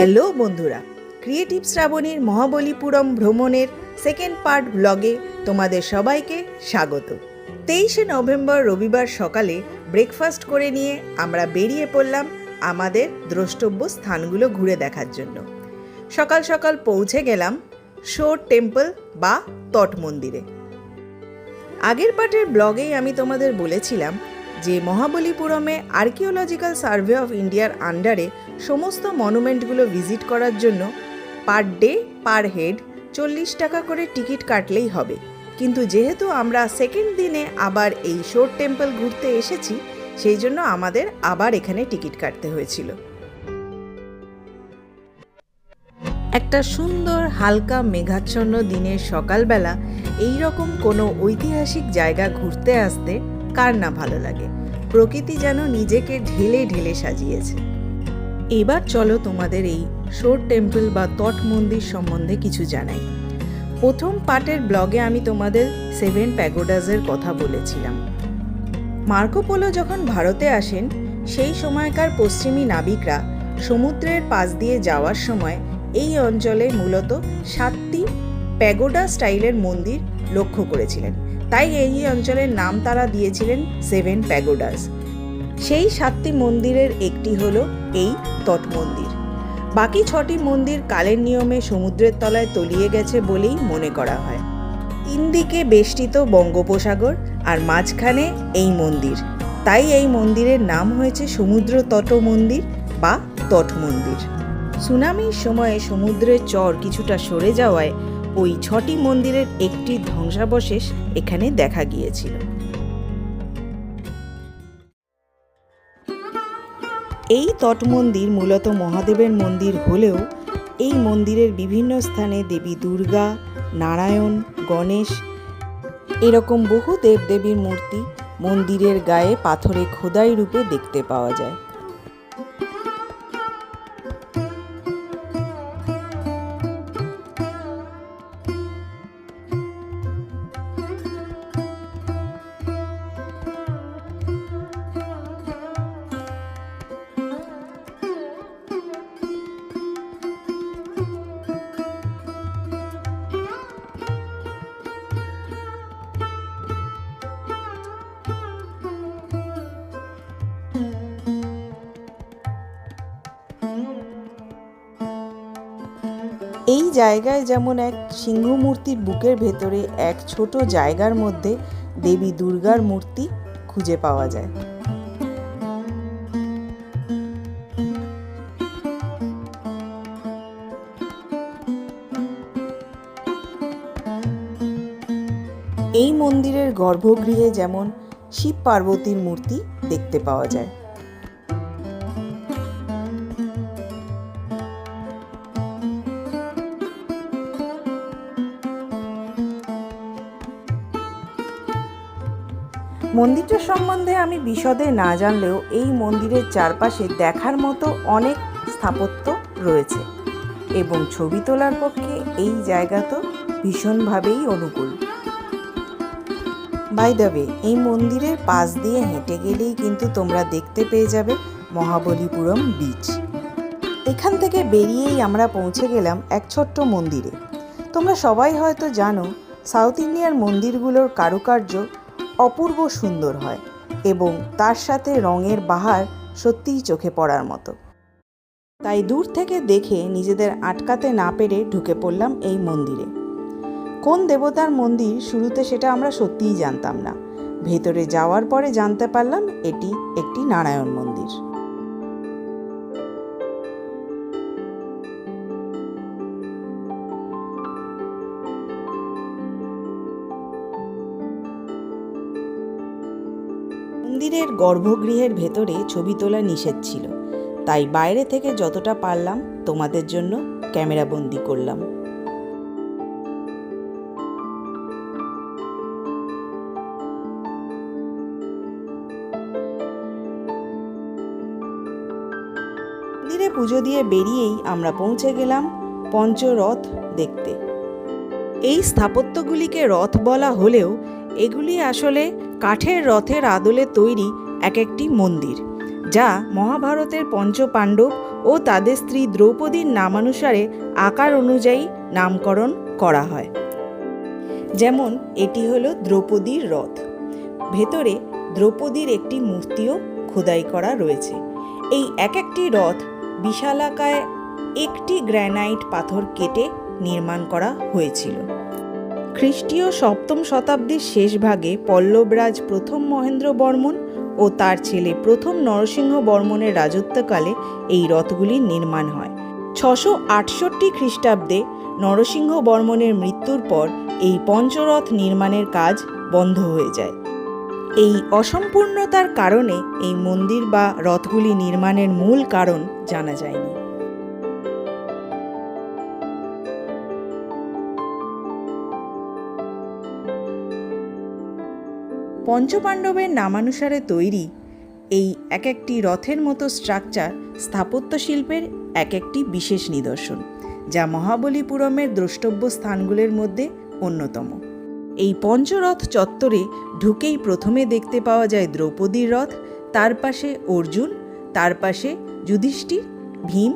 Hello বন্ধুরা, creative শ্রাবণীর Mahabalipuram ভ্রমণের second part ব্লগে তোমাদের সবাইকে স্বাগত। 23শে নভেম্বর রবিবার সকালে ব্রেকফাস্ট করে নিয়ে আমরা বেরিয়ে পড়লাম আমাদের দ্রষ্টব্য স্থানগুলো ঘুরে দেখার জন্য। সকাল সকাল পৌঁছে গেলাম শোর টেম্পল বা তট মন্দিরে। আগের পার্টের ব্লগেই আমি তোমাদের বলেছিলাম যে মহাবলীপুরমে আর্কিওলজিক্যাল সার্ভে অফ ইন্ডিয়ার আন্ডারে সমস্ত মনুমেন্টগুলো ভিজিট করার জন্য পার ডে পার হেড 40 টাকা করে টিকিট কাটলেই হবে। কিন্তু যেহেতু আমরা সেকেন্ড দিনে আবার এই শোর টেম্পল ঘুরতে এসেছি, সেই জন্য আমাদের আবার এখানে টিকিট কাটতে হয়েছিল। একটা সুন্দর হালকা মেঘাচ্ছন্ন দিনের সকালবেলা এই রকম কোনো ঐতিহাসিক জায়গা ঘুরতে আসতে কার না ভালো লাগে। প্রকৃতি যেন নিজেকে ঢেলে ঢেলে সাজিয়েছে। এবার চলো তোমাদের এই শোর টেম্পল বা তট মন্দির সম্বন্ধে কিছু জানাই। প্রথম পার্টের ব্লগে আমি তোমাদের 7 প্যাগোডাসের কথা বলেছিলাম। মার্কো পোলো যখন ভারতে আসেন, সেই সময়কার পশ্চিমী নাবিকরা সমুদ্রের পাশ দিয়ে যাওয়ার সময় এই অঞ্চলে মূলত 7টি প্যাগোডা স্টাইলের মন্দির লক্ষ্য করেছিলেন। তাই এই অঞ্চলের নাম তারা দিয়েছিলেন 7 প্যাগোডাস। সেই 7টি মন্দিরের একটি হলো এই তট মন্দির। বাকি 6টি মন্দির কালের নিয়মে সমুদ্রের তলায় তলিয়ে গেছে বলেই মনে করা হয়। 3 দিকে বেষ্টিত বঙ্গোপসাগর আর মাঝখানে এই মন্দির, তাই এই মন্দিরের নাম হয়েছে সমুদ্র তট মন্দির বা তট মন্দির। সুনামির সময়ে সমুদ্রের চর কিছুটা সরে যাওয়ায় ওই 6টি মন্দিরের একটি ধ্বংসাবশেষ এখানে দেখা গিয়েছিল। এই তট মন্দির মূলত মহাদেবের মন্দির হলেও এই মন্দিরের বিভিন্ন স্থানে দেবী দুর্গা, নারায়ণ, গণেশ এরকম বহু দেবদেবীর মূর্তি মন্দিরের গায়ে পাথরে খোদাই রূপে দেখতে পাওয়া যায়। এই জায়গায় যেমন এক সিংহ মূর্তির বুকের ভেতরে এক ছোট জায়গার মধ্যে দেবী দুর্গার মূর্তি খুঁজে পাওয়া যায়। এই মন্দিরের গর্ভগৃহে যেমন শিব পার্বতীর মূর্তি দেখতে পাওয়া যায়। মন্দিরটার সম্বন্ধে আমি বিশদে না জানলেও এই মন্দিরের চারপাশে দেখার মতো অনেক স্থাপত্য রয়েছে এবং ছবি তোলার পক্ষে এই জায়গা তো ভীষণভাবেই অনুকূল। বাই দ্য ওয়ে, এই মন্দিরের পাশ দিয়ে হেঁটে গেলেই কিন্তু তোমরা দেখতে পেয়ে যাবে মহাবলীপুরম বিচ। এখান থেকে বেরিয়েই আমরা পৌঁছে গেলাম এক ছোট্ট মন্দিরে। তোমরা সবাই হয়তো জানো, সাউথ ইন্ডিয়ার মন্দিরগুলোর কারুকার্য অপূর্ব সুন্দর হয় এবং তার সাথে রঙের বাহার সত্যিই চোখে পড়ার মতো। তাই দূর থেকে দেখে নিজেদের আটকাতে না পেরে ঢুকে পড়লাম এই মন্দিরে। কোন দেবতার মন্দির শুরুতে সেটা আমরা সত্যিই জানতাম না। ভেতরে যাওয়ার পরে জানতে পারলাম এটি একটি নারায়ণ মন্দির। মন্দিরের গর্ভগৃহের ভেতরে ছবি তোলা নিষেধ ছিল, তাই বাইরে থেকে যতটা পারলাম তোমাদের জন্য ক্যামেরাবন্দি করলাম। মন্দিরে পুজো দিয়ে বেরিয়েই আমরা পৌঁছে গেলাম পঞ্চরথ দেখতে। এই স্থাপত্যগুলিকে রথ বলা হলেও এগুলি আসলে কাঠের রথের আদলে তৈরি এক একটি মন্দির, যা মহাভারতের পঞ্চপাণ্ডব ও তাদের স্ত্রী দ্রৌপদীর নামানুসারে আকার অনুযায়ী নামকরণ করা হয়। যেমন এটি হলো দ্রৌপদীর রথ। ভেতরে দ্রৌপদীর একটি মূর্তিও খোদাই করা রয়েছে। এই এক একটি রথ বিশালাকায় একটি গ্র্যানাইট পাথর কেটে নির্মাণ করা হয়েছিল। খ্রিস্টীয় সপ্তম শতাব্দীর শেষ ভাগে পল্লবরাজ প্রথম মহেন্দ্র বর্মন ও তার ছেলে প্রথম নরসিংহ বর্মনের রাজত্বকালে এই রথগুলির নির্মাণ হয়। 668 খ্রিস্টাব্দে নরসিংহ বর্মনের মৃত্যুর পর এই পঞ্চরথ নির্মাণের কাজ বন্ধ হয়ে যায়। এই অসম্পূর্ণতার কারণে এই মন্দির বা রথগুলি নির্মাণের মূল কারণ জানা যায়নি। পঞ্চপাণ্ডবের নামানুসারে তৈরি এই এক একটি রথের মতো স্ট্রাকচার স্থাপত্য শিল্পের এক একটি বিশেষ নিদর্শন, যা মহাবলীপুরমের দ্রষ্টব্য স্থানগুলির মধ্যে অন্যতম। এই পঞ্চরথ চত্বরে ঢুকেই প্রথমে দেখতে পাওয়া যায় দ্রৌপদীর রথ, তার পাশে অর্জুন, তার পাশে যুধিষ্ঠির, ভীম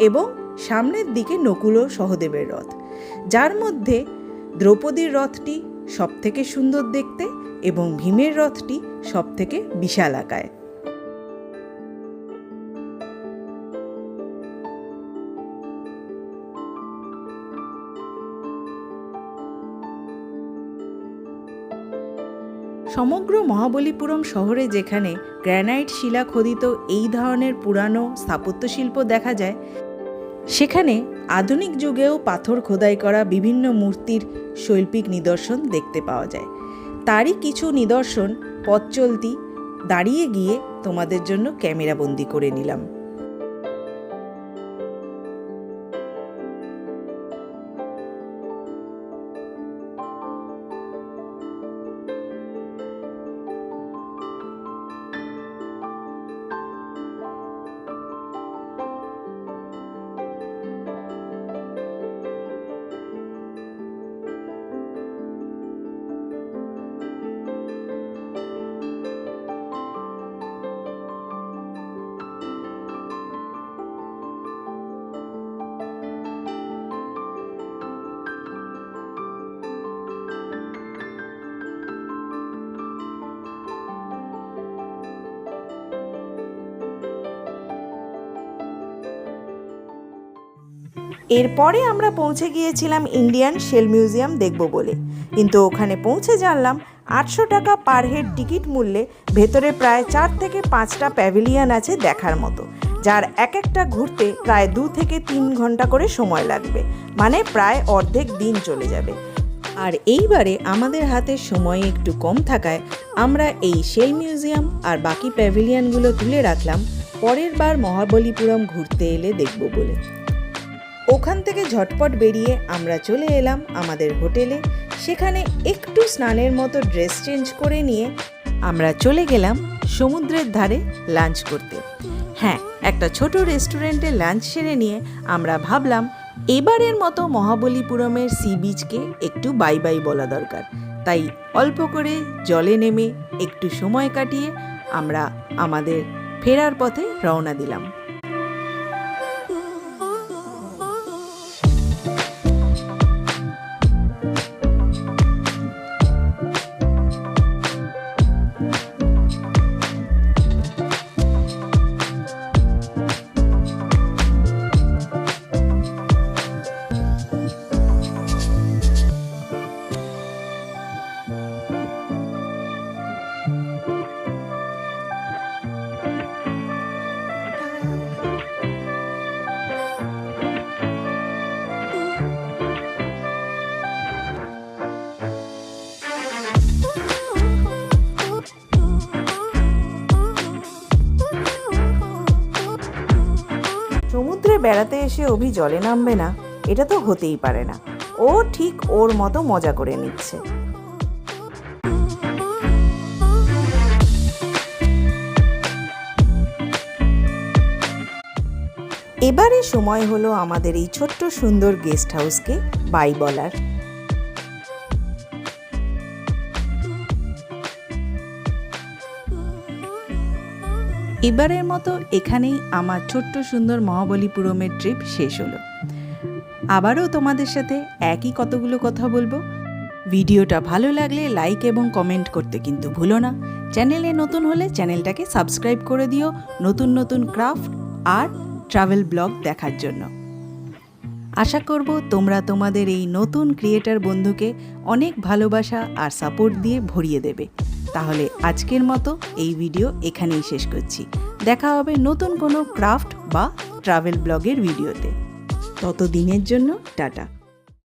এবং সামনের দিকে নকুল ও সহদেবের রথ, যার মধ্যে দ্রৌপদীর রথটি সবথেকে সুন্দর দেখতে এবং ভীমের রথটি সবথেকে বিশালাকায়। সমগ্র মহাবলীপুরম শহরে যেখানে গ্র্যানাইট শিলা খোদিত এই ধরনের পুরানো স্থাপত্যশিল্প দেখা যায়, সেখানে আধুনিক যুগেও পাথর খোদাই করা বিভিন্ন মূর্তির শৈল্পিক নিদর্শন দেখতে পাওয়া যায়। তারই কিছু নিদর্শন পথ চলতি দাঁড়িয়ে গিয়ে তোমাদের জন্য ক্যামেরাবন্দি করে নিলাম। এরপরে আমরা পৌঁছে গিয়েছিলাম ইন্ডিয়ান শেল মিউজিয়াম দেখব বলে, কিন্তু ওখানে পৌঁছে জানলাম 800 টাকা পার হেড টিকিট মূল্যে ভেতরে প্রায় 4 থেকে 5টা প্যাভিলিয়ন আছে দেখার মতো, যার এক একটা ঘুরতে প্রায় 2 থেকে 3 ঘন্টা করে সময় লাগবে, মানে প্রায় অর্ধেক দিন চলে যাবে। আর এইবারে আমাদের হাতে সময় একটু কম থাকায় আমরা এই শেল মিউজিয়াম আর বাকি প্যাভিলিয়নগুলো তুলে রাখলাম পরের বার মহাবলীপুরম ঘুরতে এলে দেখব বলে। ওখান থেকে ঝটপট বেরিয়ে আমরা চলে এলাম আমাদের হোটেলে। সেখানে একটু স্নানের মতো ড্রেস চেঞ্জ করে নিয়ে আমরা চলে গেলাম সমুদ্রের ধারে লাঞ্চ করতে। হ্যাঁ, একটা ছোট রেস্টুরেন্টে লাঞ্চ সেরে নিয়ে আমরা ভাবলাম এবারের মতো মহাবলীপুরমের সি বিচকে একটু বাই বাই বলা দরকার। তাই অল্প করে জলে নেমে একটু সময় কাটিয়ে আমরা আমাদের ফেরার পথে রওনা দিলাম। সমুদ্রে বেড়াতে এসে অভি জলে নামবে না, এটা তো হতেই পারে না। ও ঠিক ওর মতো মজা করে নিচ্ছে। এবারে সময় হলো আমাদের এই ছোট্ট সুন্দর গেস্ট হাউসকে বাই বলার। এবারের মতো এখানেই আমার ছোট্ট সুন্দর মহাবলীপুরমের ট্রিপ শেষ হলো। আবারও তোমাদের সাথে একই কতগুলো কথা বলবো। ভিডিওটা ভালো লাগলে লাইক এবং কমেন্ট করতে কিন্তু ভুলো না। চ্যানেলে নতুন হলে চ্যানেলটাকে সাবস্ক্রাইব করে দিও নতুন নতুন ক্রাফট আর ট্রাভেল ব্লগ দেখার জন্য। আশা করব তোমরা তোমাদের এই নতুন ক্রিয়েটর বন্ধুকে অনেক ভালোবাসা আর সাপোর্ট দিয়ে ভরিয়ে দেবে। তাহলে আজকের মতো এই ভিডিও এখানেই শেষ করছি। দেখা হবে নতুন কোনো ক্রাফট বা ট্রাভেল ব্লগের ভিডিওতে। ততদিনের জন্য টাটা।